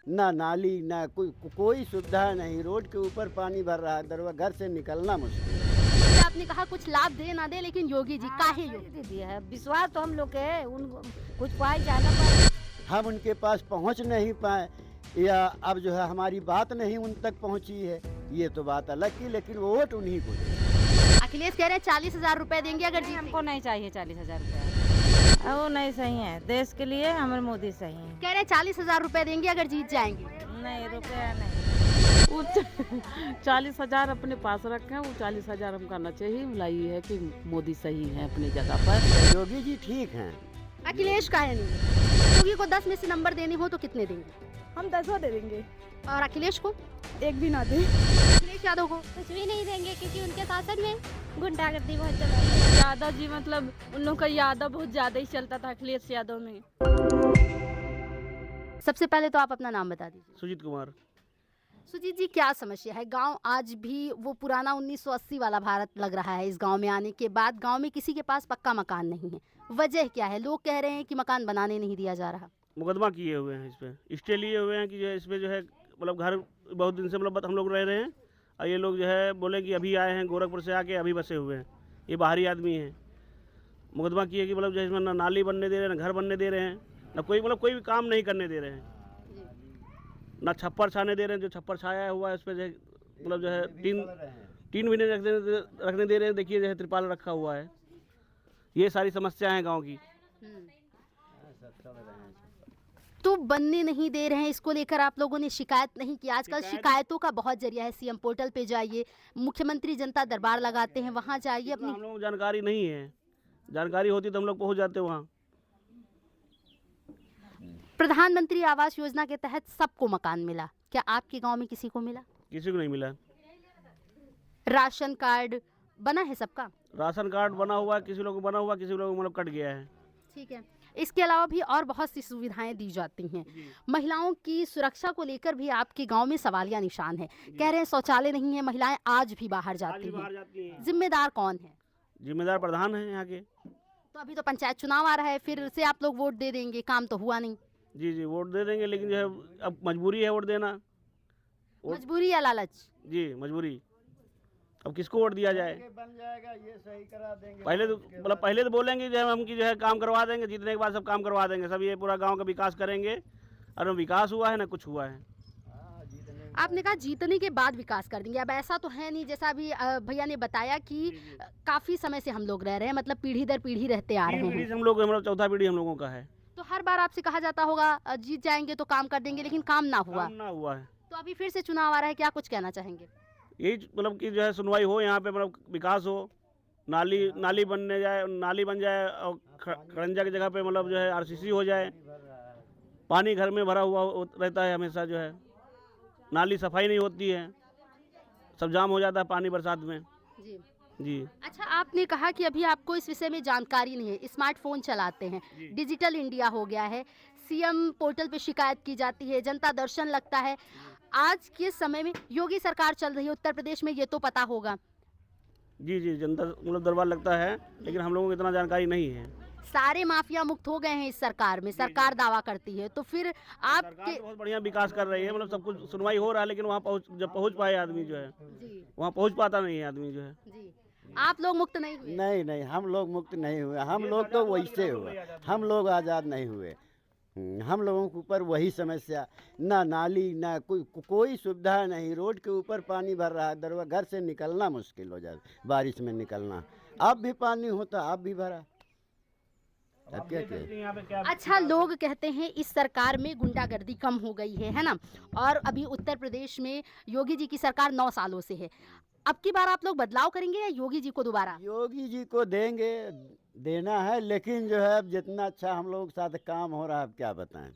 ना नाली ना कोई सुविधा नहीं, रोड के ऊपर पानी भर रहा है, घर से निकलना मुश्किल। जैसे आपने कहा कुछ लाभ दे ना दे, लेकिन योगी जी काहे योगी? दीदी है विश्वास तो हम लोग के है उन कुछ पाई जाना पर हम उनके पास पहुंच नहीं पाए, या अब जो है हमारी बात नहीं उन तक पहुंची है, ये तो बात अलग की, लेकिन वोट उन्हीं को दें। अखिलेश कह रहे हैं 40,000 रुपए देंगे अगर जीत। हमको नहीं चाहिए 40,000 रुपया, वो नहीं सही है। देश के लिए हमारे मोदी सही है। कह रहे हैं 40,000 रुपए देंगे अगर जीत जाएंगे। नहीं रुपया नहीं। वो 40,000 अपने पास रखे हैं, वो 40,000 हम करना चाहिए। लाई है कि मोदी सही है अपनी जगह पर। योगी जी ठीक हैं। अखिलेश काहे नहीं? योगी को 10 में से नंबर देने हो तो कितने देंगे? हम 10 दे देंगे, और अखिलेश को? एक भी ना दे। अखिलेश यादव को? कुछ भी नहीं देंगे क्योंकि उनके शासन में गुंडागर्दी बहुत चल रही है। यादव जी मतलब उन लोग का यादव बहुत ज्यादा ही चलता था अखिलेश यादव में। सबसे पहले तो आप अपना नाम बता दीजिए। सुजीत कुमार। सुजीत जी, क्या समस्या है? गांव आज भी वो पुराना 1980 वाला भारत लग रहा है। इस गांव में आने के बाद गांव में किसी के पास पक्का मकान नहीं है। वजह क्या है? लोग कह रहे हैं कि मकान बनाने नहीं दिया जा रहा। मुकदमा किए हुए हैं, इस पे स्टे लिए हुए हैं कि जो है इस पे जो है मतलब घर बहुत दिन से मतलब हम लोग रह रहे हैं, और ये लोग जो है बोले कि अभी आए हैं गोरखपुर से आके अभी बसे हुए हैं, ये बाहरी आदमी हैं। मुकदमा किए कि मतलब जो है इसमें ना नाली बनने दे रहे हैं, ना घर बनने दे रहे हैं, ना कोई मतलब कोई भी काम नहीं करने दे रहे हैं, ना छप्पर छाने दे रहे हैं। जो छप्पर छाया हुआ है उस पर जो है मतलब जो है तीन भी नहीं रखने दे रहे हैं। देखिए जो है त्रिपाल रखा हुआ है। ये सारी समस्याएं हैं गाँव की। तो बनने नहीं दे रहे हैं, इसको लेकर आप लोगों ने शिकायत नहीं की? आजकल शिकायतों का बहुत जरिया है। सीएम पोर्टल पे जाइए, मुख्यमंत्री जनता दरबार लगाते हैं, वहां जाइए। अपनी हम लोगों को जानकारी नहीं है, जानकारी होती तो हम लोग पहुंच जाते वहाँ। प्रधानमंत्री आवास योजना के तहत सबको मकान मिला, क्या आपके गांव में किसी को मिला? किसी को नहीं मिला। राशन कार्ड बना है सबका? राशन कार्ड बना हुआ है, किसी लोग को बना हुआ, किसी लोग मतलब कट गया है। ठीक है। इसके अलावा भी और बहुत सी सुविधाएं दी जाती हैं। महिलाओं की सुरक्षा को लेकर भी आपके गांव में सवालिया निशान है। कह रहे हैं शौचालय नहीं है, महिलाएं आज भी बाहर जाती हैं। जिम्मेदार कौन है? जिम्मेदार प्रधान है यहाँ के। तो अभी तो पंचायत चुनाव आ रहा है, फिर से आप लोग वोट दे देंगे, काम तो हुआ नहीं। जी जी वोट दे देंगे, लेकिन जो है अब मजबूरी है वोट देना। मजबूरी या लालच? जी मजबूरी। अब किसको वोट दिया जाए? बन जाएगा, ये सही करा देंगे। पहले तो बोलेंगे जो है हम कि जो है काम करवा देंगे, जीतने के बाद सब काम करवा देंगे, सब ये पूरा गांव का विकास करेंगे। और विकास हुआ है ना कुछ हुआ है। आपने कहा जीतने के बाद विकास कर देंगे, अब ऐसा तो है नहीं। जैसा अभी भैया ने बताया कि काफी समय से हम लोग रह रहे हैं, मतलब पीढ़ी दर पीढ़ी रहते आ रहे पीढ़ी हैं। से हम लोग मतलब चौथा पीढ़ी हम लोगों का है। तो हर बार आपसे कहा जाता होगा जीत जाएंगे तो काम कर देंगे, लेकिन काम ना हुआ। काम ना हुआ है। तो अभी फिर से चुनाव आ रहा है, क्या कुछ कहना चाहेंगे? यही मतलब कि जो है सुनवाई हो यहाँ पे, मतलब विकास हो, नाली बन जाए, और खड़ंजा की जगह पे मतलब जो है आरसीसी हो जाए। पानी घर में भरा हुआ रहता है हमेशा, जो है नाली सफाई नहीं होती है, सब जाम हो जाता है पानी बरसात में। जी जी। अच्छा, आपने कहा कि अभी आपको इस विषय में जानकारी नहीं है। स्मार्टफोन चलाते हैं, डिजिटल इंडिया हो गया है, सीएम पोर्टल पे शिकायत की जाती है, जनता दर्शन लगता है। आज के समय में योगी सरकार चल रही है उत्तर प्रदेश में, ये तो पता होगा। जी जी जनता मतलब दरबार लगता है, लेकिन हम लोगों को इतना जानकारी नहीं है। सारे माफिया मुक्त हो गए हैं इस सरकार में, सरकार दावा करती है। तो फिर आप सरकार तो बहुत बढ़िया विकास कर रही है, मतलब सब कुछ सुनवाई हो रहा है, लेकिन वहाँ जब पहुँच पाए आदमी जो है, वहाँ पहुँच पाता नहीं है आदमी जो है। जी, आप लोग मुक्त नहीं हुए? नहीं, हम लोग मुक्त नहीं हुए, हम लोग तो वैसे हुए, हम लोग आज़ाद नहीं हुए। हम लोगों के ऊपर वही समस्या, ना नाली ना कोई सुविधा नहीं, रोड के ऊपर पानी भर रहा है, घर से निकलना मुश्किल हो जाए, बारिश में निकलना। अब भी पानी होता, अब भी भरा, अब क्या करें? अच्छा, लोग कहते हैं इस सरकार में गुंडागर्दी कम हो गई है ना? और अभी उत्तर प्रदेश में योगी जी की सरकार 9 सालों से है। अब की बार आप लोग बदलाव करेंगे या योगी जी को दोबारा? योगी जी को देंगे, देना है, लेकिन जो है अब जितना अच्छा हम लोग के साथ काम हो रहा है, अब क्या बताएं।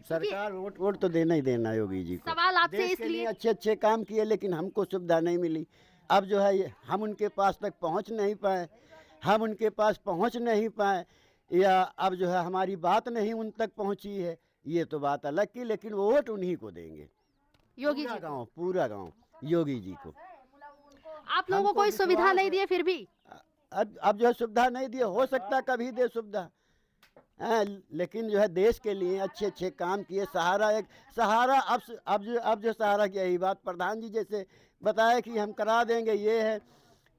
सरकार वोट तो देना ही देना योगी जी को। सवाल आपसे देश के लिए इसलिए अच्छे काम किए, लेकिन हमको सुविधा नहीं मिली। अब जो है हम उनके पास तक पहुंच नहीं पाए, या अब जो है हमारी बात नहीं उन तक पहुंची है, ये तो बात अलग की, लेकिन वोट उन्हीं को देंगे। योगी जी, पूरा गाँव योगी जी को। आप लोगों को कोई सुविधा नहीं दी है फिर भी? अब जो है सुविधा नहीं दी, हो सकता कभी दे सुविधा, लेकिन जो है देश के लिए अच्छे अच्छे काम किए। सहारा अब जो सहारा की यही बात प्रधान जी जैसे बताया कि हम करा देंगे, ये है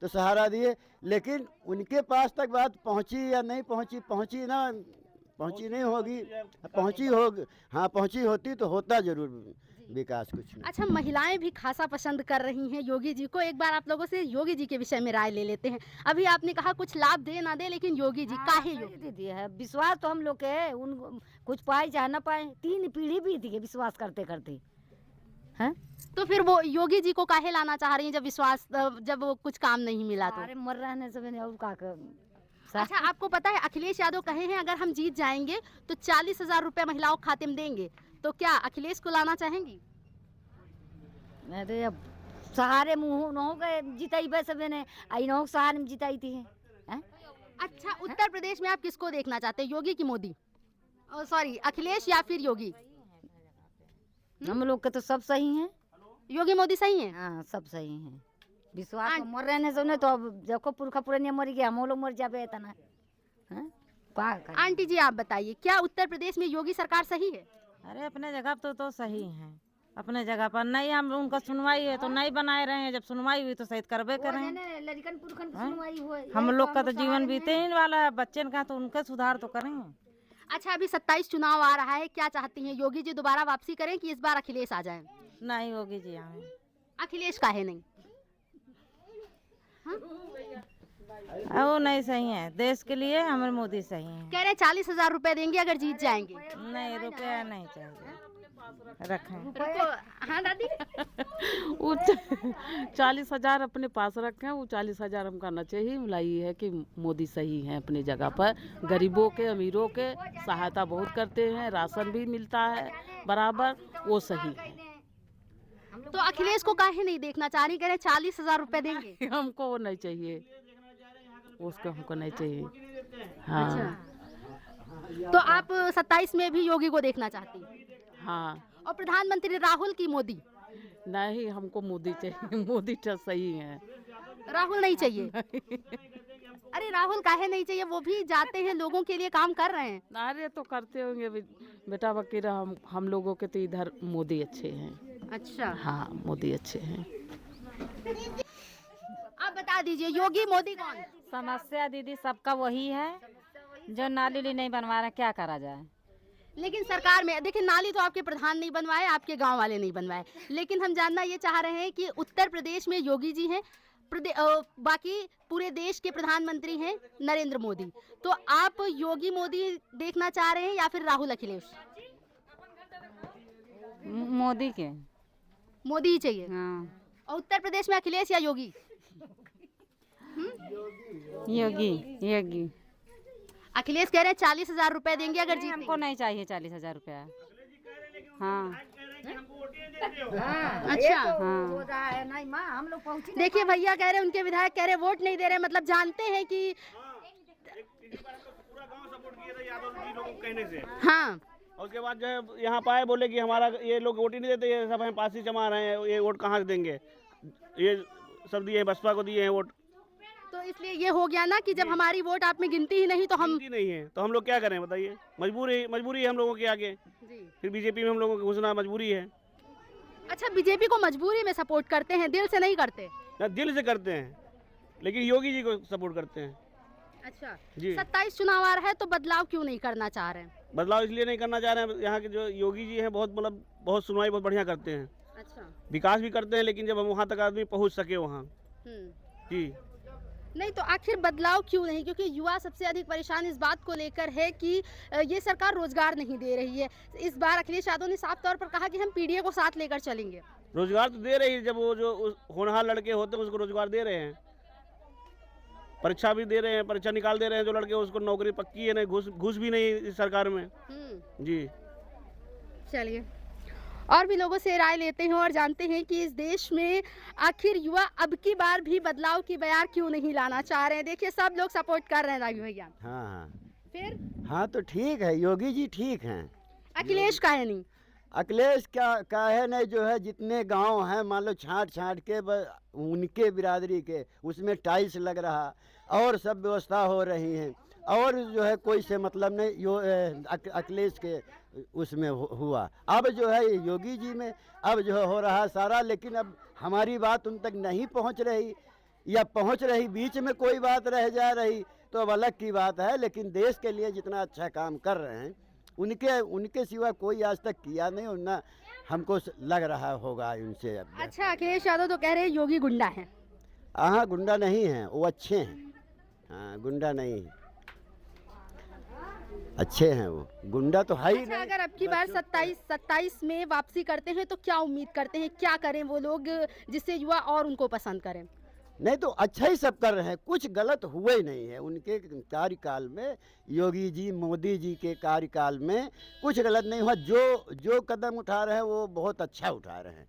तो सहारा दिए, लेकिन उनके पास तक बात पहुंची या नहीं पहुंची, पहुंची नहीं होगी, पहुंची होती तो होता जरूर विकास कुछ नहीं। अच्छा, महिलाएं भी खासा पसंद कर रही हैं योगी जी को। एक बार आप लोगों से योगी जी के विषय में राय ले लेते हैं। अभी आपने कहा कुछ लाभ दे ना दे, लेकिन योगी जी काहे योगी? दीदी है विश्वास तो हम लोग के उन कुछ पाए चाहे ना पाए, 3 पीढ़ी बीत गई विश्वास करते करते हैं। तो फिर वो योगी जी को काहे लाना चाह रही हैं जब वो कुछ काम नहीं मिला तो? अरे मर रहने से मैंने और का अच्छा, आपको पता है अखिलेश यादव कहे हैं अगर हम जीत जाएंगे तो 40,000 रुपए महिलाओं के खाते में देंगे, तो क्या अखिलेश को लाना चाहेंगी? अरे अब सहारे मुंह न हो गए जिताई बस मैंने आई न सहारे में जिताई थी है? अच्छा, उत्तर प्रदेश में आप किसको देखना चाहते हैं, योगी की मोदी? सॉरी, अखिलेश या फिर योगी? हम लोग के तो सब सही हैं। योगी मोदी सही है? हाँ, सब सही हैं। विश्वास तो मर रहने से तो अब देखो पुरखा पुरानिया मर गया, हम लोग मर जाबे इतना है। आंटी जी आप बताइए, क्या उत्तर प्रदेश में योगी सरकार सही है? अरे अपने जगह तो सही है, अपने जगह पर नहीं हम उनका सुनवाई है तो नहीं बनाए रहे हैं, जब सुनवाई हुई तो सही करबे करें। हम लोग का तो जीवन बीते ही वाला है, बच्चे का तो उनका सुधार तो करेंगे। अच्छा, अभी 27 चुनाव आ रहा है, क्या चाहती हैं, योगी जी दोबारा वापसी करें कि इस बार अखिलेश आ जाए? नहीं होगी जी, हमें अखिलेश काहे नहीं? वो नहीं सही है, देश के लिए हमारे मोदी सही है। कह रहे 40,000 रुपए देंगे अगर जीत जाएंगे। नहीं, रुपया नहीं चाहिए, रखें। हाँ दादी। वो 40,000 अपने पास रखें, वो 40,000 हम करना चाहिए। लाई है कि मोदी सही है अपनी जगह पर, गरीबों के अमीरों के सहायता बहुत करते हैं, राशन भी मिलता है बराबर, वो सही है। तो अखिलेश को काहे नहीं देखना चाह रही? कह रहे 40,000 रुपए देंगे। हमको वो नहीं चाहिए, उसको हमको नहीं चाहिए। हाँ। अच्छा। तो आप 27 में भी योगी को देखना चाहती? हाँ। और प्रधानमंत्री राहुल की मोदी? नहीं, हमको मोदी चाहिए, मोदी तो सही है। राहुल नहीं चाहिए? अरे राहुल काहे नहीं चाहिए, वो भी जाते हैं लोगों के लिए काम कर रहे हैं। अरे तो करते होंगे बेटा वकीरा, हम लोगों के तो इधर मोदी अच्छे हैं। अच्छा। हाँ, मोदी अच्छे हैं। आप बता दीजिए, योगी मोदी कौन? समस्या दीदी सबका वही है, जो नाली नहीं बनवा रहा, क्या करा जाए। लेकिन सरकार में देखिए, नाली तो आपके प्रधान नहीं बनवाए, आपके गांव वाले नहीं बनवाए, लेकिन हम जानना ये चाह रहे हैं कि उत्तर प्रदेश में योगी जी हैं, बाकी पूरे देश के प्रधानमंत्री हैं नरेंद्र मोदी, तो आप योगी मोदी देखना चाह रहे हैं या फिर राहुल अखिलेश? मोदी के। मोदी ही चाहिए। हाँ। और उत्तर प्रदेश में अखिलेश या योगी? योगी। अखिलेश कह रहे हैं 40,000 रुपए देंगे अगर जीतेंगे। हमको नहीं चाहिए 40,000 रुपया। हाँ। अच्छा। हाँ। नहीं माँ, हम लोग पहुँचे। देखिए भैया कह रहे हैं, उनके विधायक कह रहे हैं वोट नहीं दे रहे, मतलब जानते हैं कि कहने से। हाँ। और उसके बाद जो है यहाँ पाए बोले कि हमारा ये लोग वोट ही नहीं देते, ये सब हम पास ही जमा रहे हैं, ये वोट कहाँ से देंगे, ये सब दिए हैं, बसपा को दिए हैं वोट। तो इसलिए ये हो गया ना कि जब हमारी वोट आप में गिनती ही नहीं तो हम नहीं है, तो हम लोग क्या करें बताइए? मजबूरी है हम लोगों के आगे। फिर बीजेपी में हम लोगों को घुसना मजबूरी है। अच्छा, बीजेपी को मजबूरी में सपोर्ट करते हैं, दिल से नहीं करते? ना, दिल से करते हैं, लेकिन योगी जी को सपोर्ट करते हैं। अच्छा जी। 27 चुनाव आ रहा है तो बदलाव क्यों नहीं करना चाह रहे हैं? बदलाव इसलिए नहीं करना चाह रहे हैं, यहाँ के जो योगी जी हैं बहुत सुनवाई बहुत बढ़िया करते हैं। अच्छा। विकास भी करते हैं, लेकिन जब हम वहाँ तक आदमी पहुँच सके वहाँ। जी। नहीं तो आखिर बदलाव क्यों नहीं? क्योंकि युवा सबसे अधिक परेशान इस बात को लेकर है कि ये सरकार रोजगार नहीं दे रही है। इस बार अखिलेश यादव ने साफ तौर पर कहा कि हम पीडीए को साथ लेकर चलेंगे। रोजगार तो दे रही है, जब वो जो होनहार लड़के होते हैं उसको रोजगार दे रहे हैं, परीक्षा भी दे रहे हैं, परीक्षा निकाल दे रहे हैं जो लड़के, उसको नौकरी पक्की है, नहीं घुस भी नहीं इस सरकार में। जी। चलिए और भी लोगों से राय लेते हैं और जानते हैं कि इस देश में आखिर युवा अब की बार भी बदलाव की बयार क्यों नहीं लाना चाह रहे हैं। देखिए सब लोग सपोर्ट कर रहे हैं रागी भैया। हाँ। फिर हाँ तो ठीक है, योगी जी ठीक हैं। अखिलेश का है नहीं? अखिलेश का है नहीं, जो है जितने गांव हैं मान लो छांट के उनके बिरादरी के उसमें टाइल्स लग रहा और सब व्यवस्था हो रही है, और जो है कोई से मतलब नहीं अखिलेश के उसमें हुआ। अब जो है योगी जी में अब जो है हो रहा सारा, लेकिन अब हमारी बात उन तक नहीं पहुंच रही, या पहुंच रही बीच में कोई बात रह जा रही तो अब अलग की बात है। लेकिन देश के लिए जितना अच्छा काम कर रहे हैं उनके सिवा कोई आज तक किया नहीं, और ना हमको लग रहा होगा उनसे। अब अच्छा, अखिलेश यादव तो कह रहे हैं योगी गुंडा है। हाँ, गुंडा नहीं है, वो अच्छे हैं। हाँ, गुंडा नहीं है, अच्छे हैं वो, गुंडा तो है ही अच्छा, नहीं। अगर अब की बार 27 में वापसी करते हैं तो क्या उम्मीद करते हैं, क्या करें वो लोग जिससे युवा और उनको पसंद करें? नहीं तो अच्छा ही सब कर रहे हैं, कुछ गलत हुआ ही नहीं है उनके कार्यकाल में। योगी जी, मोदी जी के कार्यकाल में कुछ गलत नहीं हुआ। जो कदम उठा रहे हैं वो बहुत अच्छा उठा रहे हैं,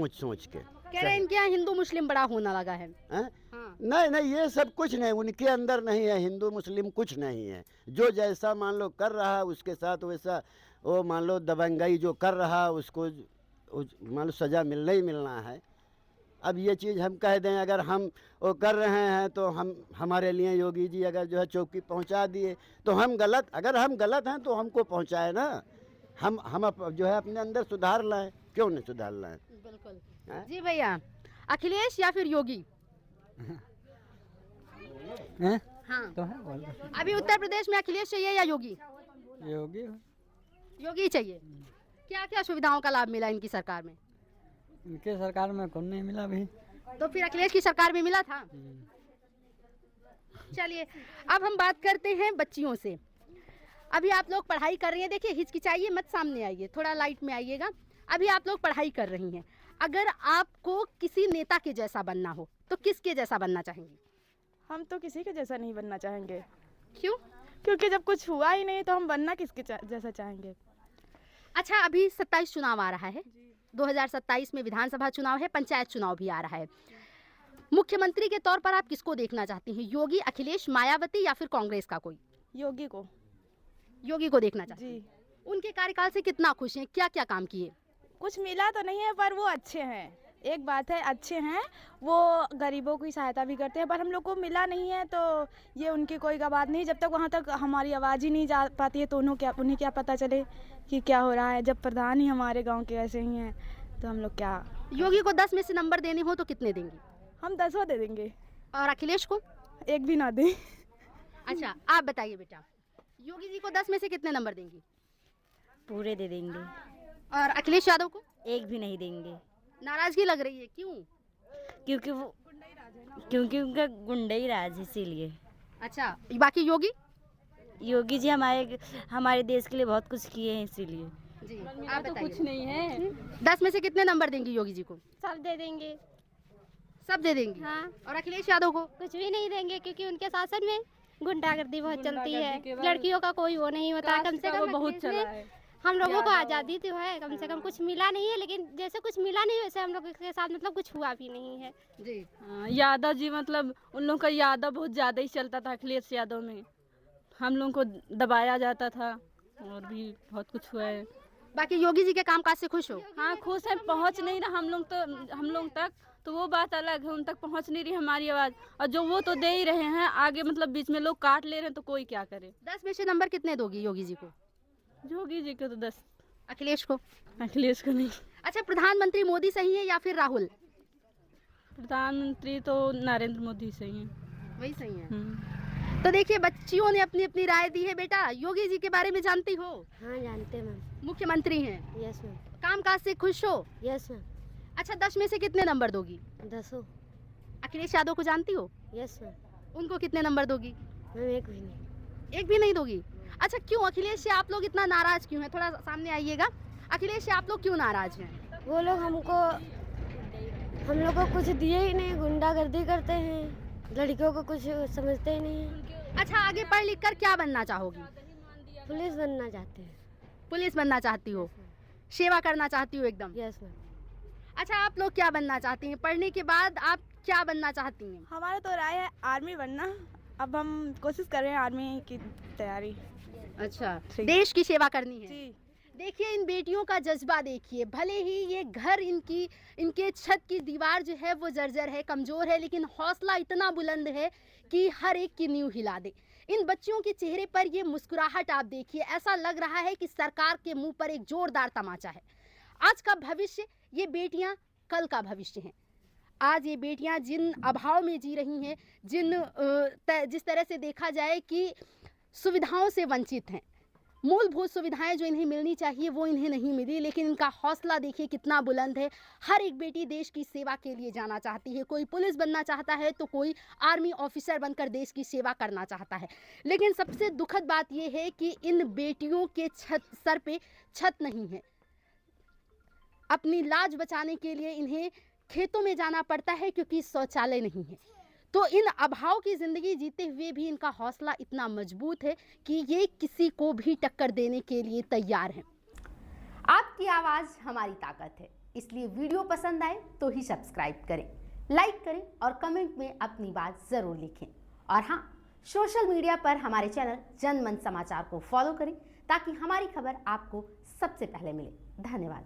सोच के। कह रहे हैं इनके यहाँ हिंदू मुस्लिम बड़ा होना लगा है। हाँ? हाँ। नहीं, ये सब कुछ नहीं, उनके अंदर नहीं है, हिंदू मुस्लिम कुछ नहीं है। जो जैसा मान लो कर रहा है उसके साथ वैसा, वो मान लो दबंगई जो कर रहा है उसको मान लो सज़ा मिलना ही मिलना है। अब ये चीज़ हम कह दें अगर हम वो कर रहे हैं तो हमारे लिए योगी जी अगर जो है चौकी पहुंचा दिए तो हम गलत, अगर हम गलत हैं तो हमको पहुंचाए ना। हम जो है अपने अंदर सुधार लाएं, क्यों नहीं सुधार लाएं? बिल्कुल। हाँ? जी भैया, अखिलेश या फिर योगी? हाँ, तो है बोल दो। अभी उत्तर प्रदेश में अखिलेश चाहिए या योगी? योगी योगी चाहिए। क्या क्या सुविधाओं का लाभ मिला इनकी सरकार में? उनके सरकार में कौन नहीं मिला भी। तो फिर अखिलेश की सरकार में मिला था। चलिए, अब हम बात करते हैं बच्चियों से। अभी आप लोग पढ़ाई कर रही हैं, देखिए हिचकिचाइए मत, सामने आइए, थोड़ा लाइट में आइएगा। अभी आप लोग पढ़ाई कर रही हैं, अगर आपको किसी नेता के जैसा बनना हो तो किसके जैसा बनना चाहेंगी? हम तो किसी के जैसा नहीं बनना चाहेंगे। क्यों? क्योंकि जब कुछ हुआ ही नहीं तो हम बनना किसके जैसा चाहेंगे। अच्छा, अभी 27 चुनाव आ रहा है, 2027 में विधानसभा चुनाव है, पंचायत चुनाव भी आ रहा है। मुख्यमंत्री के तौर पर आप किसको देखना चाहती हैं, योगी, अखिलेश, मायावती या फिर कांग्रेस का कोई? योगी को। योगी को देखना चाहती हैं। जी। उनके कार्यकाल से कितना खुश हैं, क्या क्या काम किए? कुछ मिला तो नहीं है पर वो अच्छे हैं, एक बात है अच्छे हैं, वो गरीबों की सहायता भी करते हैं, पर हम लोग को मिला नहीं है तो ये उनकी कोई का बात नहीं। जब तक वहाँ तक हमारी आवाज़ ही नहीं जा पाती है तो उन्हें क्या पता चले कि क्या हो रहा है। जब प्रधान ही हमारे गांव के ऐसे ही हैं तो हम लोग क्या। योगी को 10 में से नंबर देने हो तो कितने देंगे? हम 10 दे देंगे। और अखिलेश को? एक भी ना दें। अच्छा, आप बताइए बेटा, योगी जी को 10 में से कितने नंबर देंगी? पूरे दे देंगे। और अखिलेश यादव को? एक भी नहीं देंगे। नाराजगी लग रही है, क्यों? क्योंकि उनका गुंडई राज है इसीलिए। अच्छा, बाकी योगी? योगी जी हमारे देश के लिए बहुत कुछ किए हैं इसीलिए। जी, आप बताइए। कुछ नहीं है। 10 में से कितने नंबर देंगी योगी जी को? सब दे देंगे। सब दे देंगी। हाँ। और अखिलेश यादव को? कुछ भी नहीं देंगे क्योंकि उनके शासन में गुंडागर्दी बहुत चलती है, लड़कियों का कोई वो नहीं होता। कम से कम बहुत चला है। हम लोगों को आज़ादी तो है, कम से कम कुछ मिला नहीं है, लेकिन जैसे कुछ मिला नहीं वैसे हम लोग के साथ मतलब कुछ हुआ भी नहीं है। जी। यादव जी मतलब उन लोगों का यादव बहुत ज़्यादा ही चलता था। अखिलेश यादव में हम लोगों को दबाया जाता था और भी बहुत कुछ हुआ है। बाकी योगी जी के कामकाज से खुश हो? हाँ, खुश है। पहुँच नहीं रहा हम लोग तक तो वो बात अलग है, उन तक पहुँच नहीं रही हमारी आवाज़। और जो वो तो दे ही रहे हैं, आगे मतलब बीच में लोग काट ले रहे हैं तो कोई क्या करे। 10 में से नंबर कितने दोगी योगी जी को? योगी जी को तो 10। अखिलेश को? अखिलेश को नहीं। अच्छा, प्रधानमंत्री मोदी सही है या फिर राहुल? प्रधानमंत्री तो नरेंद्र मोदी सही है। वही सही है। तो देखिए, बच्चियों ने अपनी अपनी राय दी है। बेटा, योगी जी के बारे में जानती हो? हाँ, जानते हैं मैम। मुख्यमंत्री हैं। Yes ma'am. कामकाज से खुश हो? Yes ma'am. अच्छा, 10 में से कितने नंबर दोगी? 10। अखिलेश यादव को जानती हो? Yes ma'am. उनको कितने नंबर दोगी? मैम एक भी नहीं। एक भी नहीं दोगी? अच्छा, क्यों? अखिलेश से आप लोग इतना नाराज क्यों हैं? थोड़ा सामने आइएगा। अखिलेश से आप लोग क्यों नाराज हैं? वो लोग हम लोग को कुछ दिए ही नहीं, गुंडागर्दी करते हैं, लड़कियों को कुछ समझते ही नहीं है। अच्छा, आगे पढ़ लिख कर क्या बनना चाहोगी? पुलिस बनना चाहते हैं। पुलिस बनना चाहती हो? सेवा करना चाहती हो एकदम? Yes ma'am. अच्छा, आप लोग क्या बनना चाहती हैं? पढ़ने के बाद आप क्या बनना चाहती हैं? हमारा तो राय है आर्मी बनना। अब हम कोशिश कर रहे हैं आर्मी की तैयारी। अच्छा, देश की सेवा करनी है। जी। देखिए, इन बेटियों का जज्बा देखिए। भले ही ये घर इनके छत की दीवार जो है वो जर्जर है, कमज़ोर है, लेकिन हौसला इतना बुलंद है कि हर एक की नींव हिला दे। इन बच्चियों के चेहरे पर ये मुस्कुराहट आप देखिए, ऐसा लग रहा है कि सरकार के मुंह पर एक जोरदार तमाचा है। आज का भविष्य, ये बेटियां कल का भविष्य हैं। आज ये बेटियां जिन अभाव में जी रही हैं, जिस तरह से देखा जाए कि सुविधाओं से वंचित हैं, मूलभूत सुविधाएं जो इन्हें मिलनी चाहिए वो इन्हें नहीं मिली, लेकिन इनका हौसला देखिए कितना बुलंद है। हर एक बेटी देश की सेवा के लिए जाना चाहती है, कोई पुलिस बनना चाहता है तो कोई आर्मी ऑफिसर बनकर देश की सेवा करना चाहता है। लेकिन सबसे दुखद बात यह है कि इन बेटियों के सर पे छत नहीं है। अपनी लाज बचाने के लिए इन्हें खेतों में जाना पड़ता है क्योंकि शौचालय नहीं है। तो इन अभाव की ज़िंदगी जीते हुए भी इनका हौसला इतना मजबूत है कि ये किसी को भी टक्कर देने के लिए तैयार हैं। आपकी आवाज़ हमारी ताकत है, इसलिए वीडियो पसंद आए तो ही सब्सक्राइब करें, लाइक करें और कमेंट में अपनी बात ज़रूर लिखें। और हाँ, सोशल मीडिया पर हमारे चैनल जनमन समाचार को फॉलो करें ताकि हमारी खबर आपको सबसे पहले मिले। धन्यवाद।